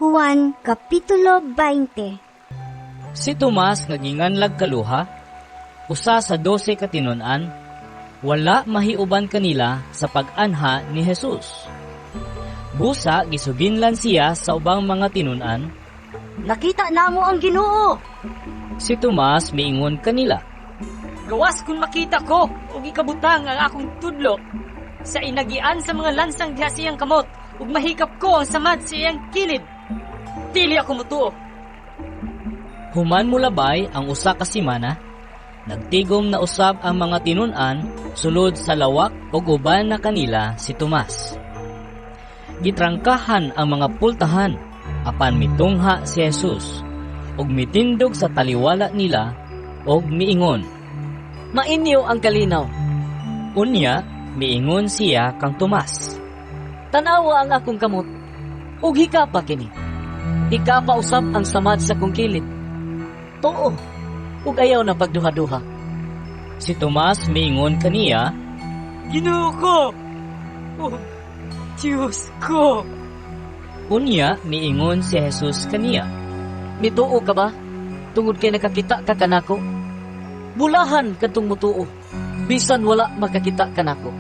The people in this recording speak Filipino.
Juan Kapitulo 20. Si Tomas naginganlag kaluha, usa sa 12 katinon-an, wala mahiuban kanila sa pag-anha ni Jesus. Busa gisubinlan siya sa ubang mga tinun-an. Nakita namo ang Ginoo. Si Tomas miingon kanila, Gawas kung makita ko ug ikabutang ang akong tudlo sa inagian sa mga lansang diha siyang kamot ug mahikap ko ang samad sa iyang kilid. Dili ako mutuo. Human mulabay ang usa ka semana, nagtigom na usab ang mga tinun-an sulod sa lawak ug uban na kanila si Tomas. Gitrangkahan ang mga pultahan apan mitungha si Jesus ug mitindog sa taliwala nila ug miingon. Mainyo ang kalinaw. Unya, miingon siya kang Tomas. Tanawa ang akong kamot. Ug hikapa kini. Hikapa usab ang samad sa kong kilid. Too. Ug ayaw na pagduha-duha. Si Tomas miingon kaniya, Ginoo ko. Oh, Diyos ko. unya miingon si Jesus kaniya. Mituo ka ba? Tungod kay nakakita ka kanako? Bulahan katong mutuo. Bisan wala makakita kanako.